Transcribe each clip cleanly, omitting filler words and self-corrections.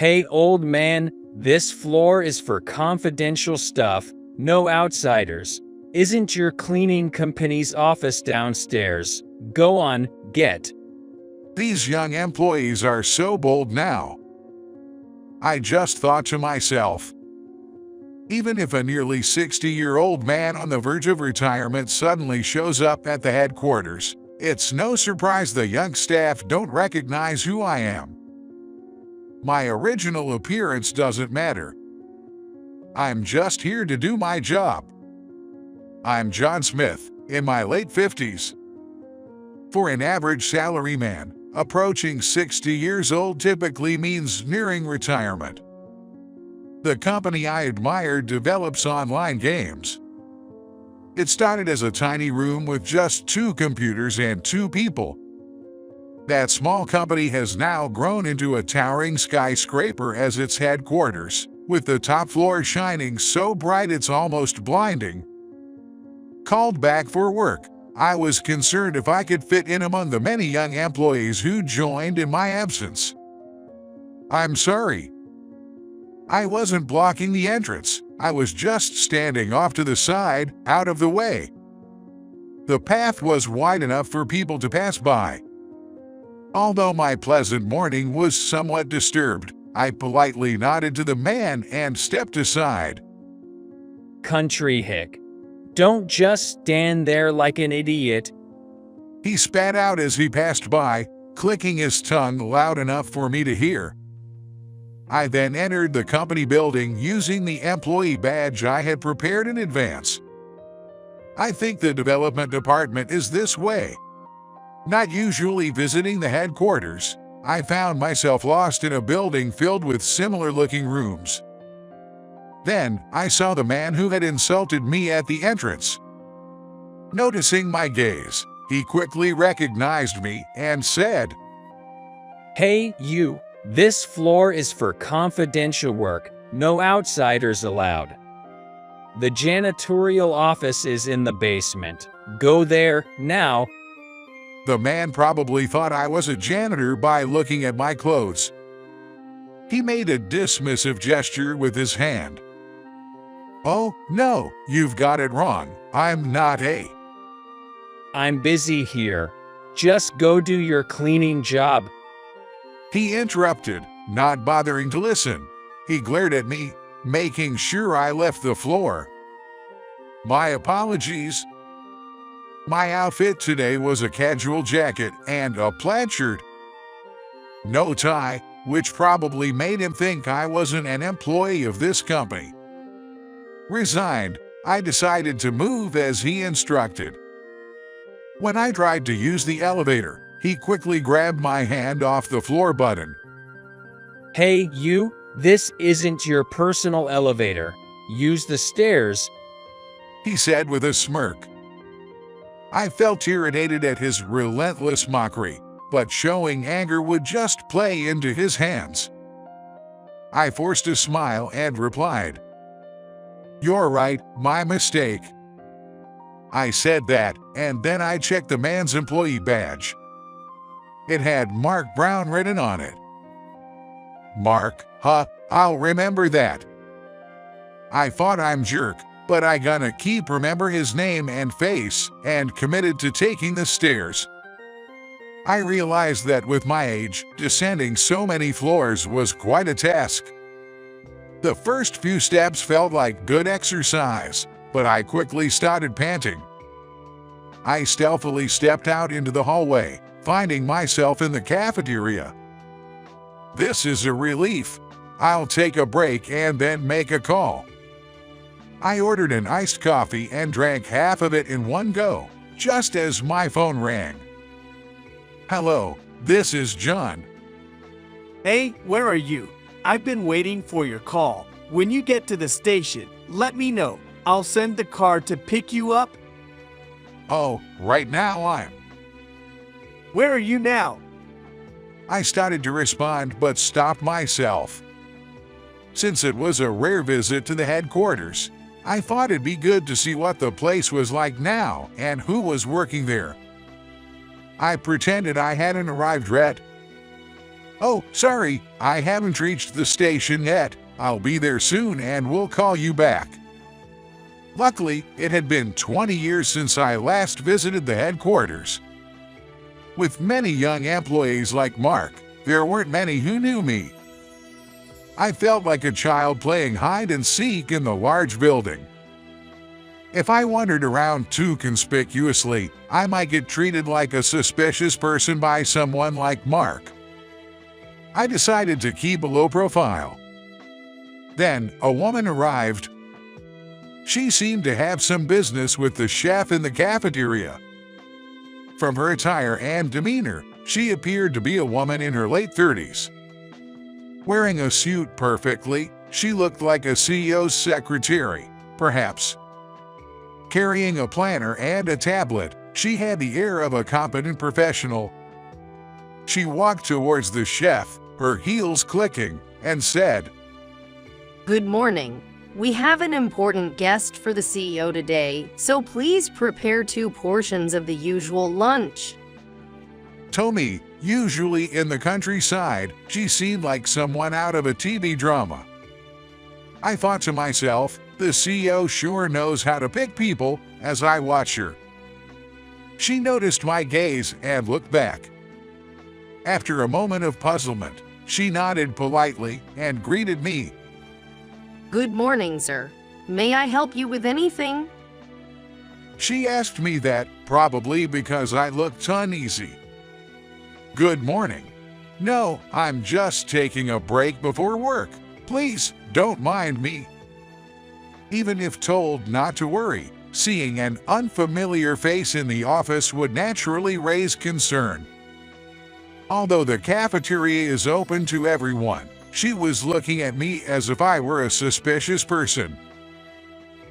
Hey, old man, this floor is for confidential stuff, no outsiders. Isn't your cleaning company's office downstairs? Go on, get. These young employees are so bold now. I just thought to myself, even if a nearly 60-year-old man on the verge of retirement suddenly shows up at the headquarters, it's no surprise the young staff don't recognize who I am. My original appearance doesn't matter. I'm just here to do my job. I'm John Smith, in my late 50s. For an average salaryman, approaching 60 years old typically means nearing retirement. The company I admire develops online games. It started as a tiny room with just 2 computers and 2 people. That small company has now grown into a towering skyscraper as its headquarters, with the top floor shining so bright it's almost blinding. Called back for work, I was concerned if I could fit in among the many young employees who joined in my absence. I'm sorry. I wasn't blocking the entrance. I was just standing off to the side, out of the way. The path was wide enough for people to pass by. Although my pleasant morning was somewhat disturbed, I politely nodded to the man and stepped aside. Country hick. Don't just stand there like an idiot. He spat out as he passed by, clicking his tongue loud enough for me to hear. I then entered the company building using the employee badge I had prepared in advance. I think the development department is this way. Not usually visiting the headquarters, I found myself lost in a building filled with similar-looking rooms. Then, I saw the man who had insulted me at the entrance. Noticing my gaze, he quickly recognized me and said, Hey, you. This floor is for confidential work, no outsiders allowed. The janitorial office is in the basement. Go there, now. The man probably thought I was a janitor by looking at my clothes. He made a dismissive gesture with his hand. Oh, no, you've got it wrong. I'm not a. I'm busy here. Just go do your cleaning job. He interrupted, not bothering to listen. He glared at me, making sure I left the floor. My apologies. My outfit today was a casual jacket and a plaid shirt. No tie, which probably made him think I wasn't an employee of this company. Resigned, I decided to move as he instructed. When I tried to use the elevator, he quickly grabbed my hand off the floor button. Hey, you. This isn't your personal elevator. Use the stairs, he said with a smirk. I felt irritated at his relentless mockery, but showing anger would just play into his hands. I forced a smile and replied, You're right, my mistake. I said that, and then I checked the man's employee badge. It had Mark Brown written on it. Mark, huh? I'll remember that. I thought I'm jerk, but I gonna keep remember his name and face, and committed to taking the stairs. I realized that with my age, descending so many floors was quite a task. The first few steps felt like good exercise, but I quickly started panting. I stealthily stepped out into the hallway, finding myself in the cafeteria. This is a relief. I'll take a break and then make a call. I ordered an iced coffee and drank half of it in one go, just as my phone rang. Hello, this is John. Hey, where are you? I've been waiting for your call. When you get to the station, let me know. I'll send the car to pick you up. Oh, right now I'm. Where are you now? I started to respond but stopped myself. Since it was a rare visit to the headquarters, I thought it'd be good to see what the place was like now and who was working there. I pretended I hadn't arrived yet. "Oh, sorry, I haven't reached the station yet. I'll be there soon and we'll call you back." Luckily, it had been 20 years since I last visited the headquarters. With many young employees like Mark, there weren't many who knew me. I felt like a child playing hide and seek in the large building. If I wandered around too conspicuously, I might get treated like a suspicious person by someone like Mark. I decided to keep a low profile. Then, a woman arrived. She seemed to have some business with the chef in the cafeteria. From her attire and demeanor, she appeared to be a woman in her late 30s. Wearing a suit perfectly, she looked like a CEO's secretary, perhaps. Carrying a planner and a tablet, she had the air of a competent professional. She walked towards the chef, her heels clicking, and said, "Good morning. We have an important guest for the CEO today, so please prepare 2 portions of the usual lunch." To me, usually in the countryside, she seemed like someone out of a TV drama. I thought to myself, the CEO sure knows how to pick people, as I watched her. She noticed my gaze and looked back. After a moment of puzzlement, she nodded politely and greeted me. "Good morning, sir. May I help you with anything?" She asked me that, probably because I looked uneasy. "Good morning. No, I'm just taking a break before work. Please, don't mind me." Even if told not to worry, seeing an unfamiliar face in the office would naturally raise concern. Although the cafeteria is open to everyone, she was looking at me as if I were a suspicious person.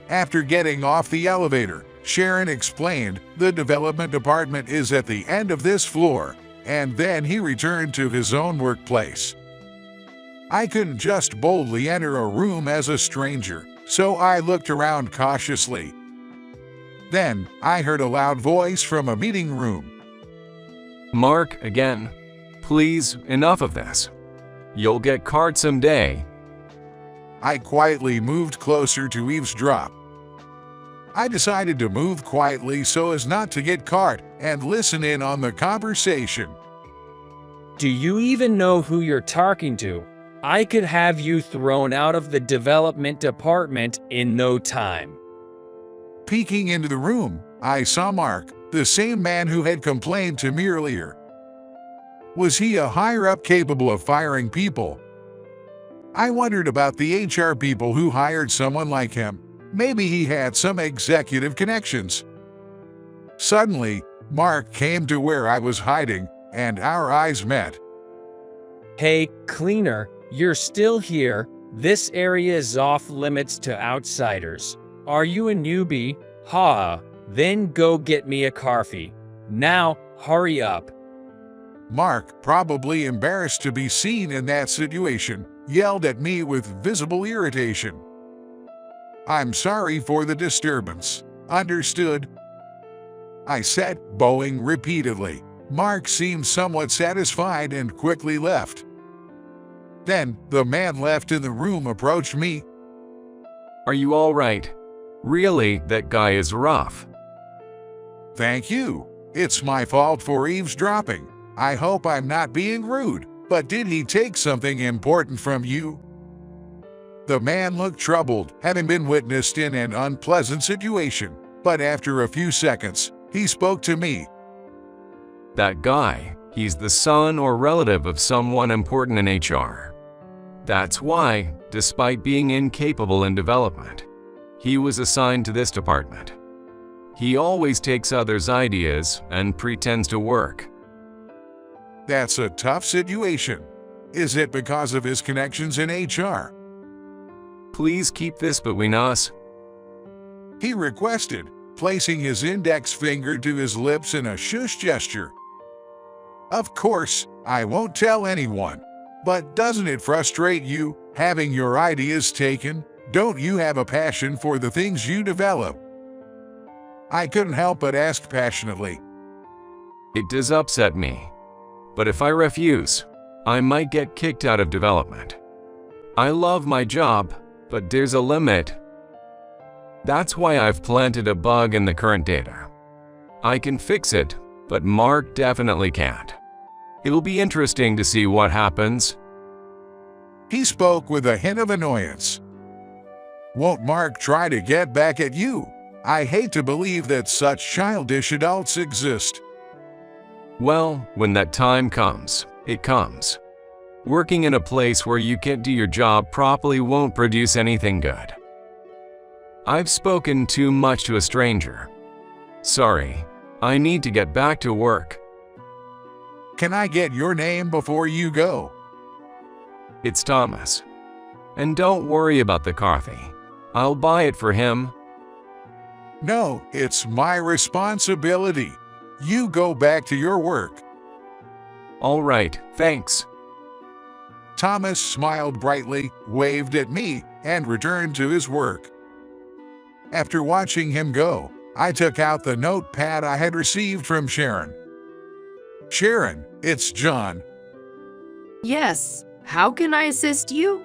After getting off the elevator, Sharon explained the development department is at the end of this floor, and then he returned to his own workplace. I couldn't just boldly enter a room as a stranger, so I looked around cautiously. Then, I heard a loud voice from a meeting room. "Mark, again. Please, enough of this. You'll get caught someday." I quietly moved closer to eavesdrop. I decided to move quietly so as not to get caught and listen in on the conversation. Do you even know who you're talking to? I could have you thrown out of the development department in no time. Peeking into the room, I saw Mark, the same man who had complained to me earlier. Was he a higher-up capable of firing people? I wondered about the HR people who hired someone like him. Maybe he had some executive connections. Suddenly, Mark came to where I was hiding, and our eyes met. Hey, cleaner, you're still here. This area is off limits to outsiders. Are you a newbie? Ha! Then go get me a coffee. Now, hurry up. Mark, probably embarrassed to be seen in that situation, yelled at me with visible irritation. "I'm sorry for the disturbance. Understood?" I said, bowing repeatedly. Mark seemed somewhat satisfied and quickly left. Then, the man left in the room approached me. "Are you all right? Really, that guy is rough." "Thank you. It's my fault for eavesdropping. I hope I'm not being rude, but did he take something important from you?" The man looked troubled, having been witnessed in an unpleasant situation, but after a few seconds, he spoke to me. "That guy, he's the son or relative of someone important in HR. That's why, despite being incapable in development, he was assigned to this department. He always takes others' ideas and pretends to work." That's a tough situation. Is it because of his connections in HR? "Please keep this between us." He requested, placing his index finger to his lips in a shush gesture. Of course, I won't tell anyone. But doesn't it frustrate you, having your ideas taken? Don't you have a passion for the things you develop? I couldn't help but ask passionately. "It does upset me. But if I refuse, I might get kicked out of development. I love my job, but there's a limit. That's why I've planted a bug in the current data. I can fix it, but Mark definitely can't. It'll be interesting to see what happens. He spoke with a hint of annoyance. Won't Mark try to get back at you? I hate to believe that such childish adults exist. Well, when that time comes, it comes. Working in a place where you can't do your job properly won't produce anything good. I've spoken too much to a stranger. Sorry, I need to get back to work. Can I get your name before you go? It's Thomas. And don't worry about the coffee. I'll buy it for him. No, it's my responsibility. You go back to your work. All right, thanks. Thomas smiled brightly, waved at me, and returned to his work. After watching him go, I took out the notepad I had received from Sharon. Sharon, it's John. Yes, how can I assist you?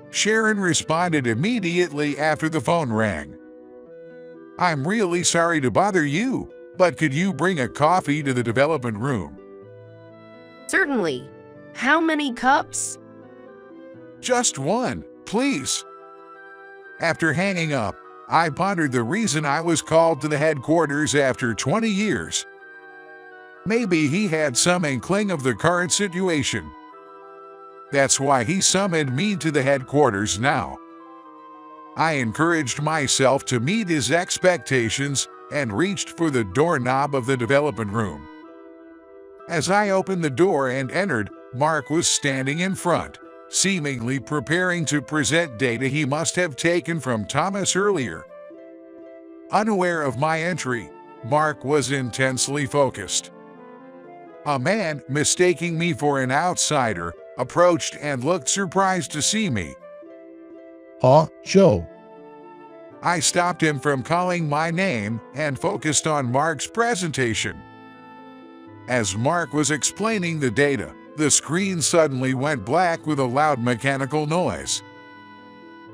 Sharon responded immediately after the phone rang. I'm really sorry to bother you, but could you bring a coffee to the development room? Certainly. How many cups? Just one, please. After hanging up, I pondered the reason I was called to the headquarters after 20 years. Maybe he had some inkling of the current situation. That's why he summoned me to the headquarters now. I encouraged myself to meet his expectations and reached for the doorknob of the development room. As I opened the door and entered, Mark was standing in front, seemingly preparing to present data he must have taken from Thomas earlier. Unaware of my entry, Mark was intensely focused. A man, mistaking me for an outsider, approached and looked surprised to see me. Joe. I stopped him from calling my name and focused on Mark's presentation. As Mark was explaining the data, the screen suddenly went black with a loud mechanical noise.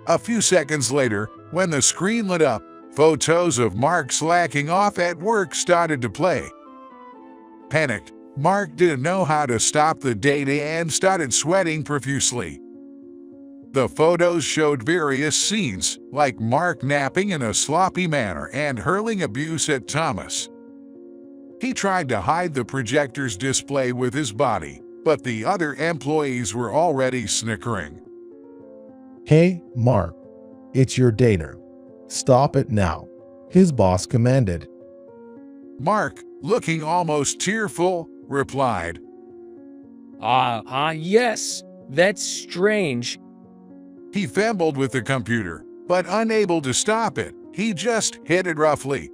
A few seconds later, when the screen lit up, photos of Mark slacking off at work started to play. Panicked, Mark didn't know how to stop the data and started sweating profusely. The photos showed various scenes, like Mark napping in a sloppy manner and hurling abuse at Thomas. He tried to hide the projector's display with his body, but the other employees were already snickering. Hey, Mark. It's your data. Stop it now, his boss commanded. Mark, looking almost tearful, replied, Yes, that's strange. He fumbled with the computer, but unable to stop it, he just hit it roughly.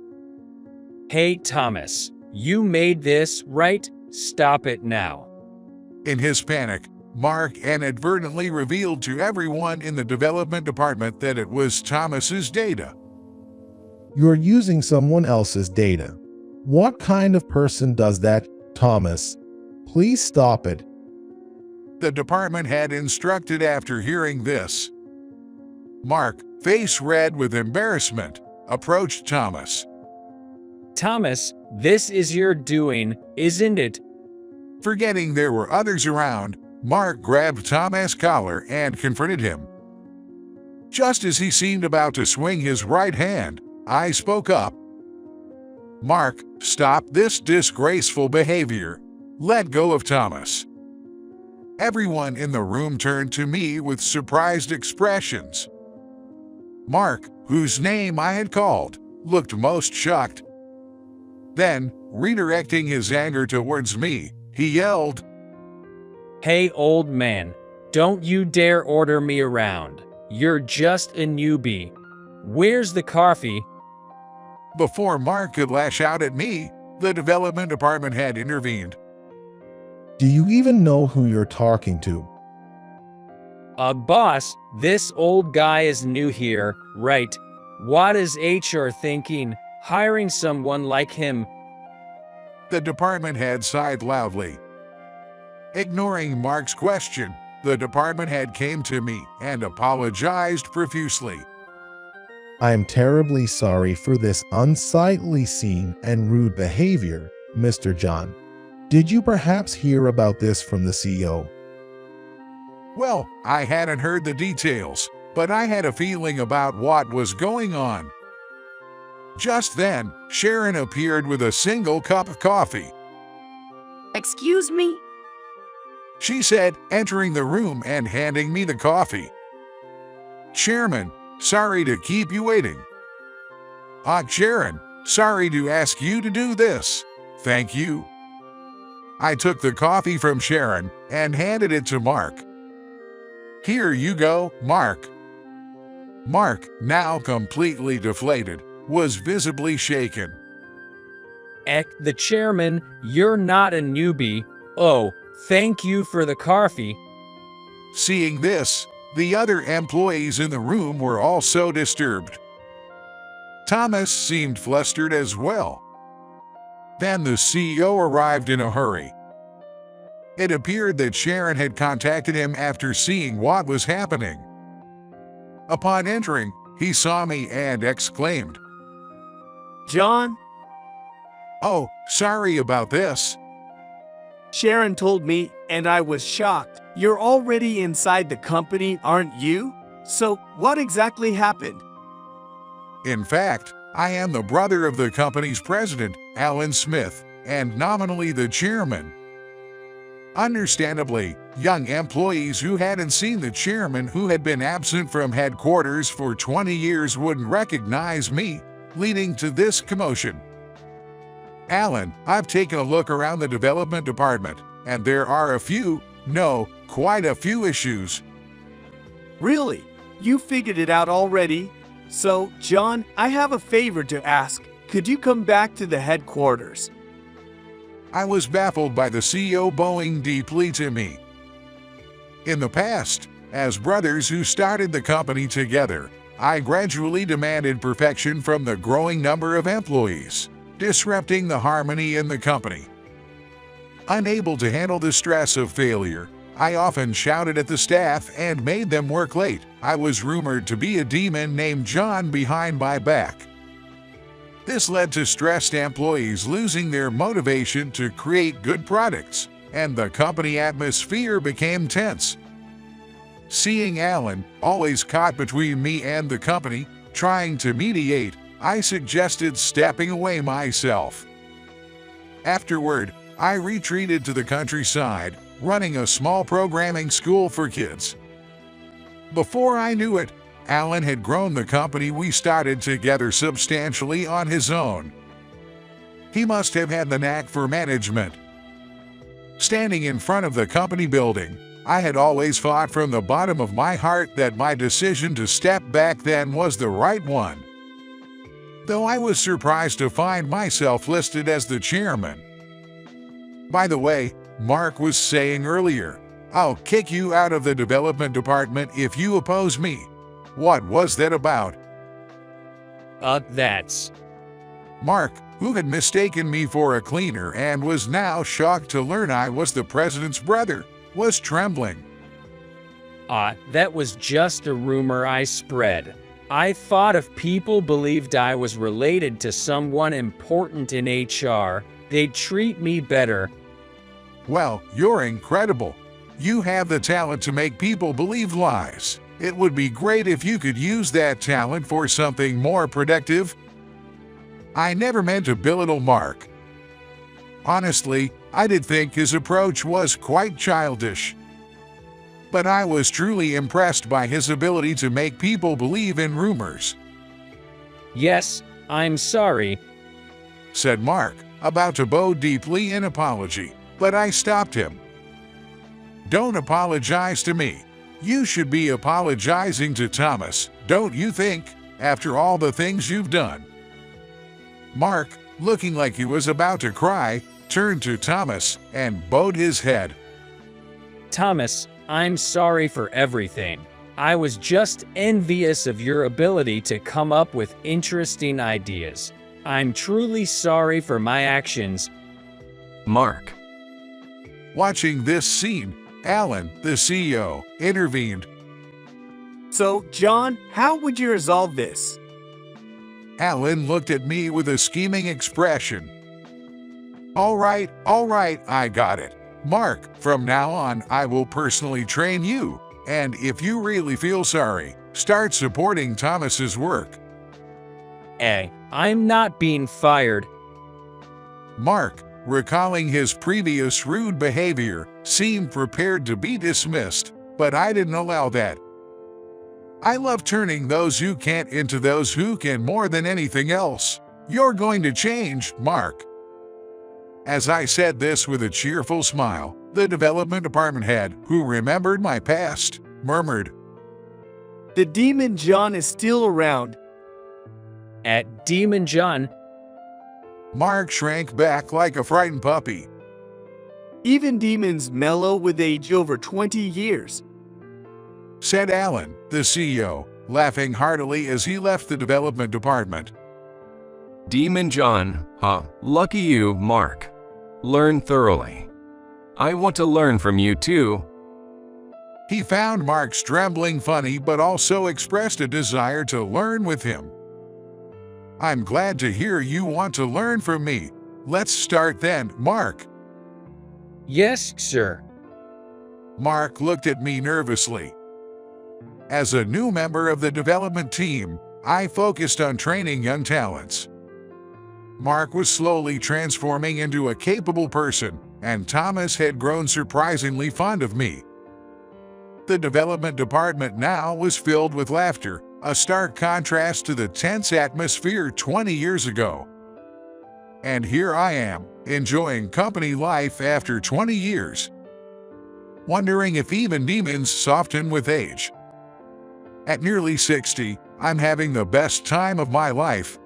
Hey, Thomas, you made this, right? Stop it now. In his panic, Mark inadvertently revealed to everyone in the development department that it was Thomas's data. You're using someone else's data. What kind of person does that, Thomas? Please stop it. The department had instructed after hearing this. Mark, face red with embarrassment, approached Thomas. Thomas, this is your doing, isn't it? Forgetting there were others around, Mark grabbed Thomas' collar and confronted him. Just as he seemed about to swing his right hand, I spoke up. Mark, stop this disgraceful behavior. Let go of Thomas. Everyone in the room turned to me with surprised expressions. Mark, whose name I had called, looked most shocked. Then, redirecting his anger towards me, he yelled, Hey, old man, don't you dare order me around. You're just a newbie. Where's the coffee? Before Mark could lash out at me, the development department had intervened. Do you even know who you're talking to? Boss, this old guy is new here, right? What is HR thinking, hiring someone like him? The department head sighed loudly. Ignoring Mark's question, the department head came to me and apologized profusely. I am terribly sorry for this unsightly scene and rude behavior, Mr. John. Did you perhaps hear about this from the CEO? Well, I hadn't heard the details, but I had a feeling about what was going on. Just then, Sharon appeared with a single cup of coffee. Excuse me? She said, entering the room and handing me the coffee. Chairman, sorry to keep you waiting. Sharon, sorry to ask you to do this. Thank you. I took the coffee from Sharon and handed it to Mark. Here you go, Mark. Mark, now completely deflated, was visibly shaken. The chairman, you're not a newbie. Oh, thank you for the coffee. Seeing this, the other employees in the room were also disturbed. Thomas seemed flustered as well. Then the CEO arrived in a hurry. It appeared that Sharon had contacted him after seeing what was happening. Upon entering, he saw me and exclaimed, John, "Oh, sorry about this." Sharon told me, and I was shocked. You're already inside the company, aren't you? So, what exactly happened? In fact, I am the brother of the company's president, Alan Smith, and nominally the chairman. Understandably, young employees who hadn't seen the chairman, who had been absent from headquarters for 20 years, wouldn't recognize me, leading to this commotion. Alan, I've taken a look around the development department, and there are quite a few issues. Really? You figured it out already? So, John, I have a favor to ask. Could you come back to the headquarters? I was baffled by the CEO bowing deeply to me. In the past, as brothers who started the company together, I gradually demanded perfection from the growing number of employees, disrupting the harmony in the company. Unable to handle the stress of failure, I often shouted at the staff and made them work late. I was rumored to be a demon named John behind my back. This led to stressed employees losing their motivation to create good products, and the company atmosphere became tense. Seeing Alan, always caught between me and the company, trying to mediate, I suggested stepping away myself. Afterward, I retreated to the countryside, running a small programming school for kids. Before I knew it, Alan had grown the company we started together substantially on his own. He must have had the knack for management. Standing in front of the company building, I had always thought from the bottom of my heart that my decision to step back then was the right one. Though I was surprised to find myself listed as the chairman. By the way, Mark was saying earlier, "I'll kick you out of the development department if you oppose me." What was that about? That's Mark, who had mistaken me for a cleaner and was now shocked to learn I was the president's brother, was trembling. That was just a rumor I spread. I thought if people believed I was related to someone important in HR, they'd treat me better. Well, you're incredible. You have the talent to make people believe lies. It would be great if you could use that talent for something more productive. I never meant to belittle Mark. Honestly, I did think his approach was quite childish. But I was truly impressed by his ability to make people believe in rumors. Yes, I'm sorry, said Mark, about to bow deeply in apology, but I stopped him. Don't apologize to me. You should be apologizing to Thomas, don't you think, after all the things you've done? Mark, looking like he was about to cry, turned to Thomas and bowed his head. Thomas, I'm sorry for everything. I was just envious of your ability to come up with interesting ideas. I'm truly sorry for my actions. Mark. Watching this scene, Alan, the CEO, intervened. So, John, how would you resolve this? Alan looked at me with a scheming expression. All right, I got it. Mark, from now on, I will personally train you. And if you really feel sorry, start supporting Thomas's work. I'm not being fired. Mark, recalling his previous rude behavior, seemed prepared to be dismissed, but I didn't allow that. I love turning those who can't into those who can more than anything else. You're going to change, Mark. As I said this with a cheerful smile, the development department head, who remembered my past, murmured, The demon John is still around. At Demon John, Mark shrank back like a frightened puppy. Even demons mellow with age over 20 years. Said Alan, the CEO, laughing heartily as he left the development department. Demon John, lucky you, Mark. Learn thoroughly. I want to learn from you too. He found Mark's trembling funny but also expressed a desire to learn with him. I'm glad to hear you want to learn from me. Let's start then, Mark. yes, sir. Mark looked at me nervously. As a new member of the development team, I focused on training young talents. Mark was slowly transforming into a capable person, and Thomas had grown surprisingly fond of me. The development department now was filled with laughter, a stark contrast to the tense atmosphere 20 years ago. And here I am, enjoying company life after 20 years. Wondering if even demons soften with age. At nearly 60, I'm having the best time of my life,